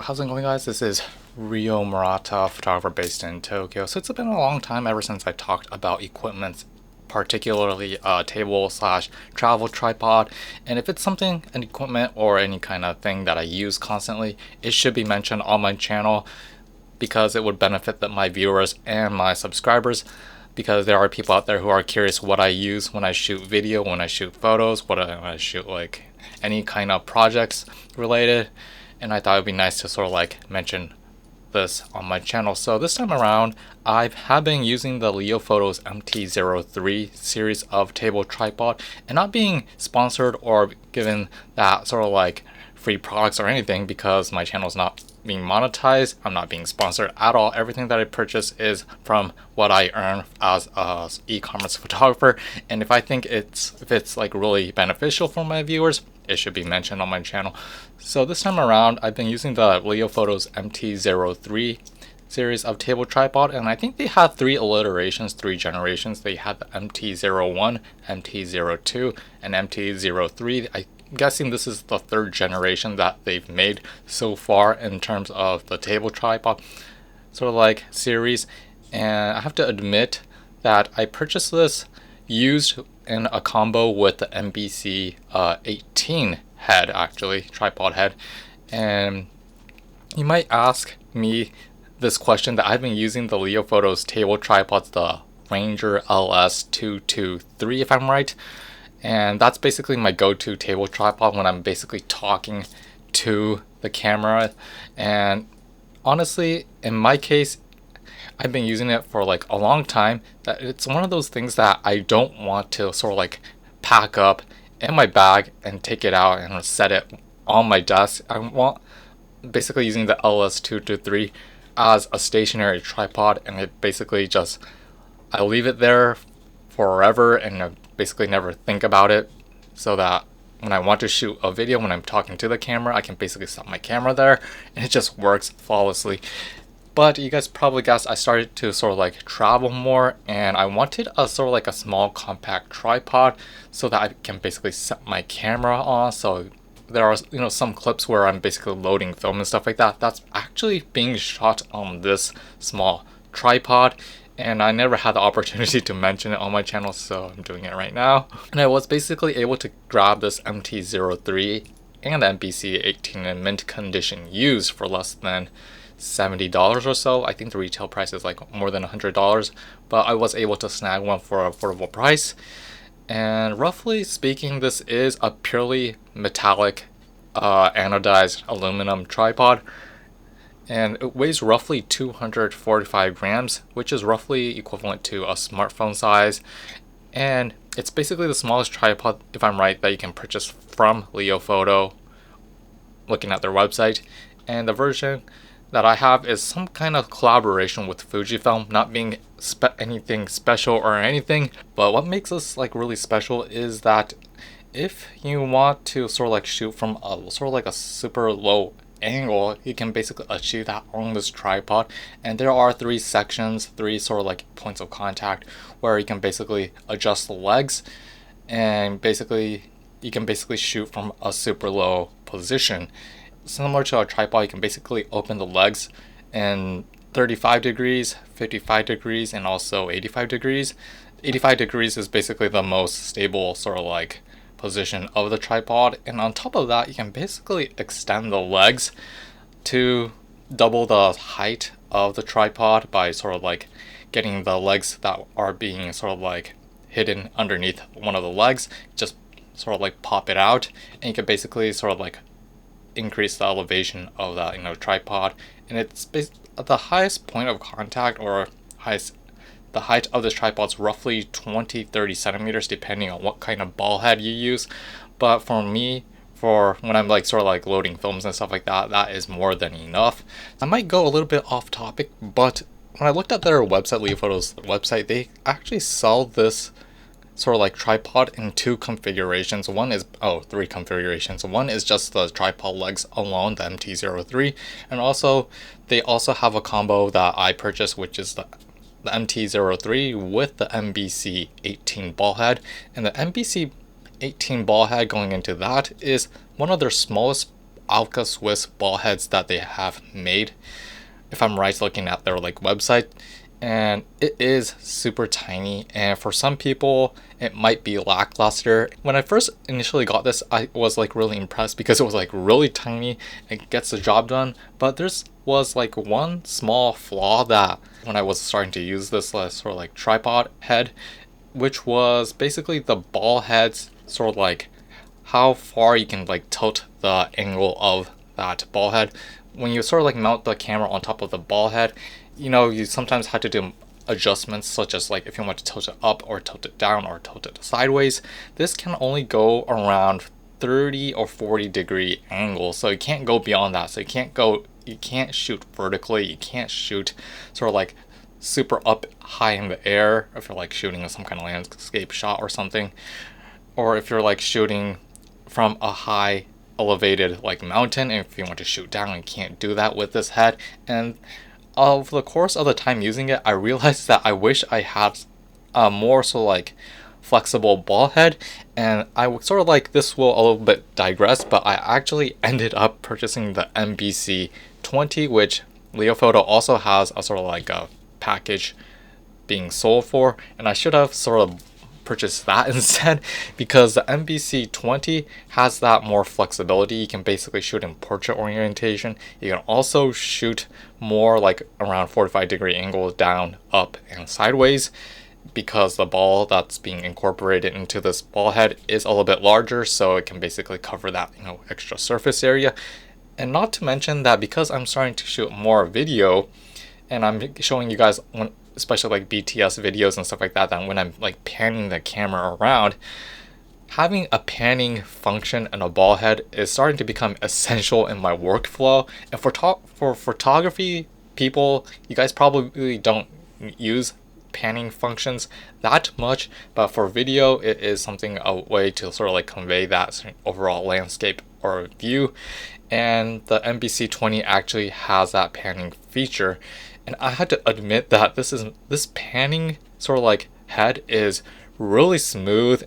How's it going, guys? This is Rio Murata, photographer based in Tokyo. So it's been a long time ever since I talked about equipment, particularly a table slash travel tripod. And if it's something, an equipment or any kind of thing that I use constantly, it should be mentioned on my channel because it would benefit my viewers and my subscribers, because there are people out there who are curious what I use when I shoot video, when I shoot photos, when I shoot like any kind of projects related. And I thought it would be nice to sort of like mention this on my channel. So this time around, I have been using the Leofotos MT-03 series of table tripod, and not being sponsored or given that sort of like free products or anything, because my channel is not being monetized. I'm not being sponsored at all. Everything that I purchase is from what I earn as a e-commerce photographer, and if I think it's like really beneficial for my viewers, it should be mentioned on my channel. So this time around, I've been using the Leofotos MT-03 series of table tripod, and I think they had three iterations, three generations. They had the MT-01, MT-02, and MT-03. I'm guessing this is the third generation that they've made so far in terms of the table tripod sort of like series. And I have to admit that I purchased this used in a combo with the MBC-18 head, actually, tripod head. And you might ask me this question that I've been using the Leofotos table tripods, the Ranger LS223, if I'm right. And that's basically my go-to table tripod when I'm basically talking to the camera. And honestly, in my case, I've been using it for like a long time, that it's one of those things that I don't want to sort of like pack up in my bag and take it out and set it on my desk. I want basically using the LS223 as a stationary tripod, and it basically just, I leave it there forever and I basically never think about it, so that when I want to shoot a video, when I'm talking to the camera, I can basically set my camera there and it just works flawlessly. But you guys probably guessed, I started to sort of like travel more, and I wanted a sort of like a small compact tripod so that I can basically set my camera on. So there are, some clips where I'm basically loading film and stuff like that. That's actually being shot on this small tripod, and I never had the opportunity to mention it on my channel, so I'm doing it right now. And I was basically able to grab this MT-03 and the MBC-18 in mint condition used for less than $70 or so. I think the retail price is like more than $100, but I was able to snag one for an affordable price. And roughly speaking, this is a purely metallic anodized aluminum tripod, and it weighs roughly 245 grams, which is roughly equivalent to a smartphone size. And it's basically the smallest tripod, if I'm right, that you can purchase from Leofoto, looking at their website. And the version that I have is some kind of collaboration with Fujifilm, not being anything special or anything. But what makes this like really special is that if you want to sort of like shoot from a sort of like a super low angle, you can basically achieve that on this tripod. And there are three sections, three sort of like points of contact where you can basically adjust the legs, and basically you can basically shoot from a super low position. Similar to a tripod, you can basically open the legs in 35 degrees, 55 degrees, and also 85 degrees. 85 degrees is basically the most stable sort of like position of the tripod, and on top of that, you can basically extend the legs to double the height of the tripod by sort of like getting the legs that are being sort of like hidden underneath one of the legs, just sort of like pop it out, and you can basically sort of like increase the elevation of that tripod. And it's the highest point of contact, or the height of this tripod is roughly 20-30 centimeters depending on what kind of ball head you use. But for me, for when I'm like sort of like loading films and stuff like that, that is more than enough. I might go a little bit off topic, but when I looked at their website, Leofoto's website, they actually sell this sort of like tripod in two configurations. Three configurations. One is just the tripod legs alone, the MT-03, and also they also have a combo that I purchased, which is the MT-03 with the MBC-18 ball head. And the MBC-18 ball head, going into that, is one of their smallest Alka Swiss ball heads that they have made, if I'm right looking at their like website. And it is super tiny, and for some people it might be lackluster. When I first initially got this, I was like really impressed because it was like really tiny, it gets the job done. But there's was like one small flaw that when I was starting to use this sort of like tripod head, which was basically the ball heads, sort of like how far you can like tilt the angle of that ball head. When you sort of like mount the camera on top of the ball head, you sometimes have to do adjustments, such as like if you want to tilt it up or tilt it down or tilt it sideways. This can only go around 30 or 40 degree angle, so you can't go beyond that. So you can't shoot vertically, you can't shoot sort of like super up high in the air if you're like shooting some kind of landscape shot or something, or if you're like shooting from a high elevated like mountain, and if you want to shoot down, you can't do that with this head. And over the course of the time using it, I realized that I wish I had a more so like flexible ball head. And I sort of like, this will a little bit digress, but I actually ended up purchasing the MBC-20, which Leofoto also has a sort of like a package being sold for, and I should have sort of purchase that instead, because the MBC-20 has that more flexibility. You can basically shoot in portrait orientation. You can also shoot more like around 45 degree angles down, up, and sideways, because the ball that's being incorporated into this ball head is a little bit larger, so it can basically cover that extra surface area. And not to mention that because I'm starting to shoot more video, and I'm showing you guys especially like BTS videos and stuff like that, when I'm like panning the camera around, having a panning function and a ball head is starting to become essential in my workflow. And for photography people, you guys probably don't use panning functions that much, but for video it is something, a way to sort of like convey that overall landscape or view. And the MBC-20 actually has that panning feature. And I had to admit that this panning sort of like head is really smooth,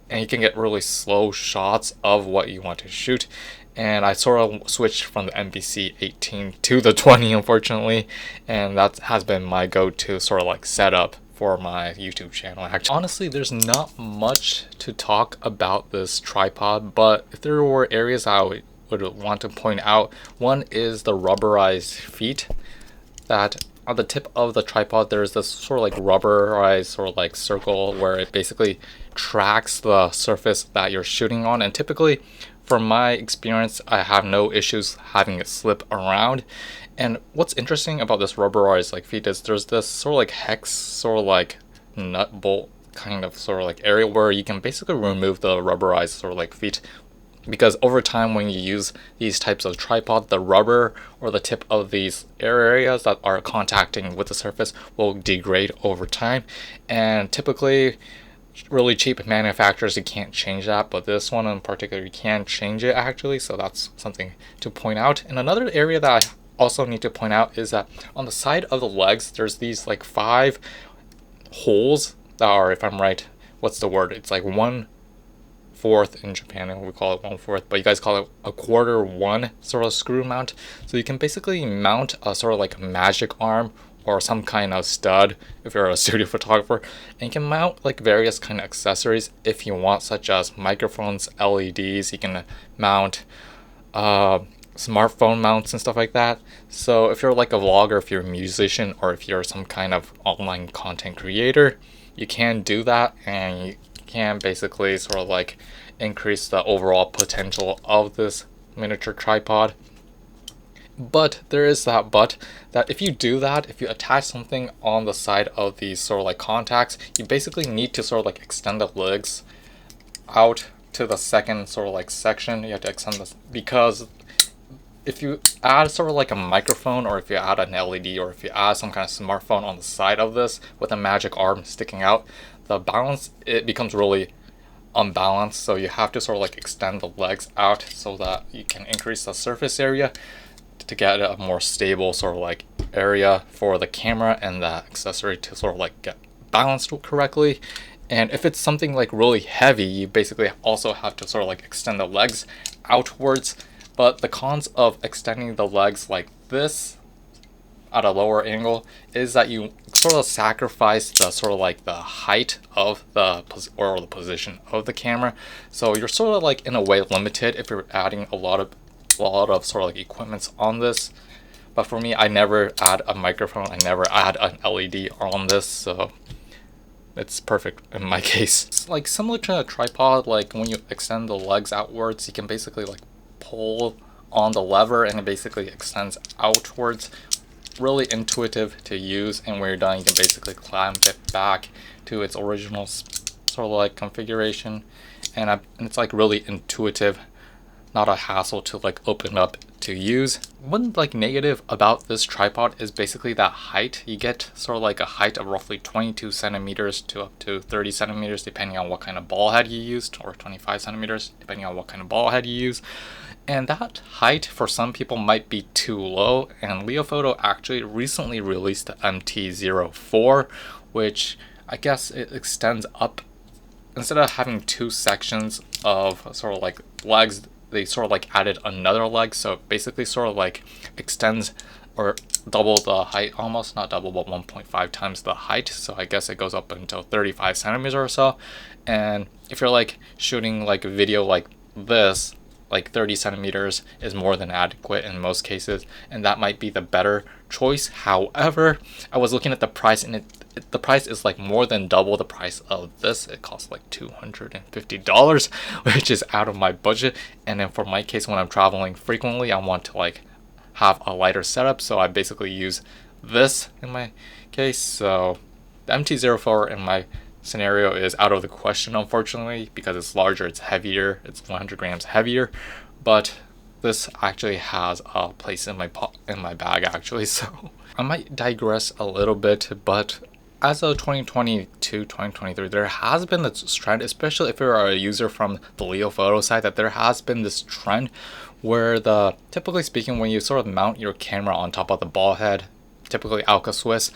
and you can get really slow shots of what you want to shoot. And I sort of switched from the MBC-18 to the 20, unfortunately, and that has been my go-to sort of like setup for my YouTube channel. Actually, honestly, there's not much to talk about this tripod, but if there were areas I would want to point out, one is the rubberized feet. That on the tip of the tripod, there's this sort of like rubberized sort of like circle where it basically tracks the surface that you're shooting on. And typically, from my experience, I have no issues having it slip around. And what's interesting about this rubberized like feet is there's this sort of like hex, sort of like nut bolt kind of sort of like area where you can basically remove the rubberized sort of like feet. Because over time, when you use these types of tripod, the rubber or the tip of these areas that are contacting with the surface will degrade over time. And typically, really cheap manufacturers, you can't change that, but this one in particular, you can change it actually. So that's something to point out. And another area that I also need to point out is that on the side of the legs, there's these like 5 holes that are, if I'm right, what's the word? It's like 1/4 in Japan, and we call it 1/4, but you guys call it a 1/4 sort of screw mount. So you can basically mount a sort of like magic arm or some kind of stud if you're a studio photographer, and you can mount like various kind of accessories if you want, such as microphones, LEDs. You can mount smartphone mounts and stuff like that. So if you're like a vlogger, if you're a musician, or if you're some kind of online content creator, you can do that, and you can basically sort of like increase the overall potential of this miniature tripod. But there is that but, that if you do that, if you attach something on the side of these sort of like contacts, you basically need to sort of like extend the legs out to the second sort of like section. You have to extend this, because if you add sort of like a microphone, or if you add an LED, or if you add some kind of smartphone on the side of this with a magic arm sticking out, the balance, it becomes really unbalanced. So you have to sort of like extend the legs out so that you can increase the surface area to get a more stable sort of like area for the camera and the accessory to sort of like get balanced correctly. And if it's something like really heavy, you basically also have to sort of like extend the legs outwards But the cons of extending the legs like this at a lower angle is that you sort of sacrifice the sort of like the height of the position of the camera. So you're sort of like in a way limited if you're adding a lot of sort of like equipments on this. But for me, I never add a microphone, I never add an LED on this, so it's perfect in my case. It's like similar to a tripod, like when you extend the legs outwards, you can basically like pull on the lever and it basically extends outwards. Really intuitive to use, and when you're done you can basically clamp it back to its original sort of like configuration, and it's like really intuitive, not a hassle to like open up to use. One like negative about this tripod is basically that height. You get sort of like a height of roughly 22 centimeters to up to 30 centimeters depending on what kind of ball head you used, or 25 centimeters depending on what kind of ball head you use. And that height for some people might be too low, and Leofoto actually recently released the MT-04, which I guess it extends up. Instead of having two sections of sort of like legs, they sort of like added another leg, so it basically sort of like extends or double the height, almost not double but 1.5 times the height, so I guess it goes up until 35 centimeters or so. And if you're like shooting like a video like this, like 30 centimeters is more than adequate in most cases, and that might be the better choice. However, I was looking at the price, and the price is like more than double the price of this. It costs like $250, which is out of my budget. And then for my case, when I'm traveling frequently, I want to like have a lighter setup, so I basically use this in my case. So the MT-04 in my scenario is out of the question, unfortunately, because it's larger, it's heavier, it's 100 grams heavier. But this actually has a place in my bag actually, so I might digress a little bit. But as of 2022, 2023, there has been this trend, especially if you're a user from the Leofoto side, that there has been this trend where typically speaking, when you sort of mount your camera on top of the ball head, typically Alka Swiss,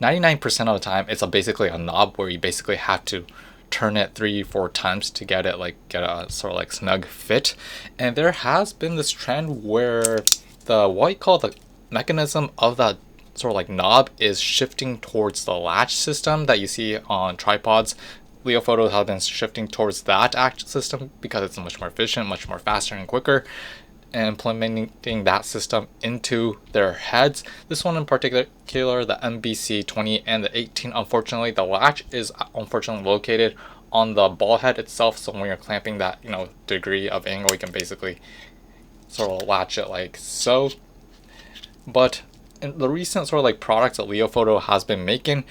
99% of the time it's basically a knob where you basically have to turn it 3-4 times to get a sort of like snug fit. And there has been this trend where what you call the mechanism of that sort of like knob is shifting towards the latch system that you see on tripods. Leofoto have been shifting towards that system because it's much more efficient, much more faster and quicker, and implementing that system into their heads. This one in particular, the MBC-20 and the 18, unfortunately the latch is unfortunately located on the ball head itself, so when you're clamping that degree of angle, you can basically sort of latch it like so. But in the recent sort of like products that Leofoto has been making,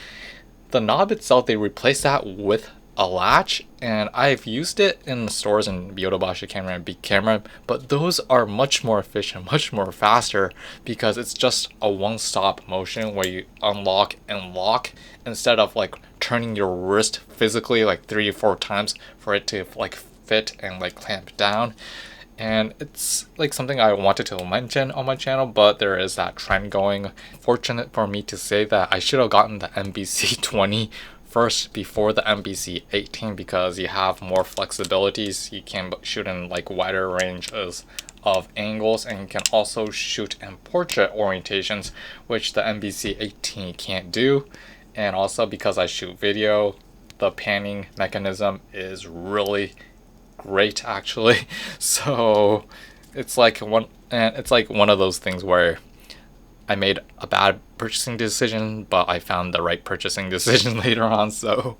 the knob itself, they replaced that with a latch, and I've used it in the stores in Yodobashi camera and Big Camera, but those are much more efficient, much more faster, because it's just a one-stop motion where you unlock and lock instead of like turning your wrist physically like 3 or 4 times for it to like fit and like clamp down. And it's like something I wanted to mention on my channel, but there is that trend going. Fortunate for me to say that I should have gotten the MBC-20 first before the MBC-18, because you have more flexibilities. You can shoot in like wider ranges of angles, and you can also shoot in portrait orientations, which the MBC-18 can't do. And also because I shoot video, the panning mechanism is really great actually. So it's like one of those things where I made a bad purchasing decision, but I found the right purchasing decision later on. So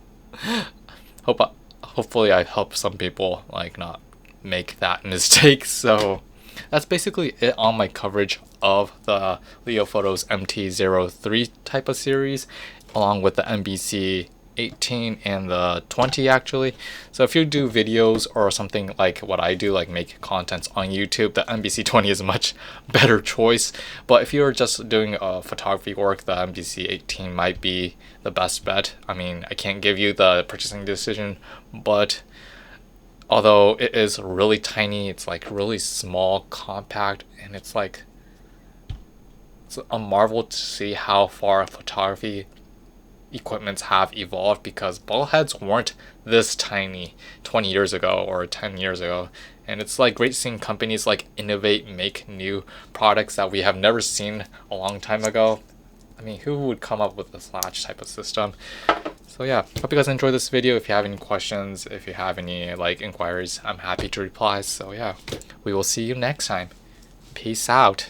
hopefully I help some people like not make that mistake. So that's basically it on my coverage of the Leofoto's MT-03 type of series, along with the MBC-18 and the 20 actually. So if you do videos or something like what I do, like make contents on YouTube, the MBC-20 is a much better choice. But if you're just doing photography work, the MBC-18 might be the best bet. I mean, I can't give you the purchasing decision, but although it is really tiny, it's like really small, compact, and it's a marvel to see how far photography equipments have evolved, because ball heads weren't this tiny 20 years ago or 10 years ago. And it's like great seeing companies like innovate, make new products that we have never seen a long time ago. I mean, who would come up with this latch type of system? So yeah, hope you guys enjoyed this video. If you have any questions, if you have any like inquiries, I'm happy to reply. So yeah, we will see you next time. Peace out.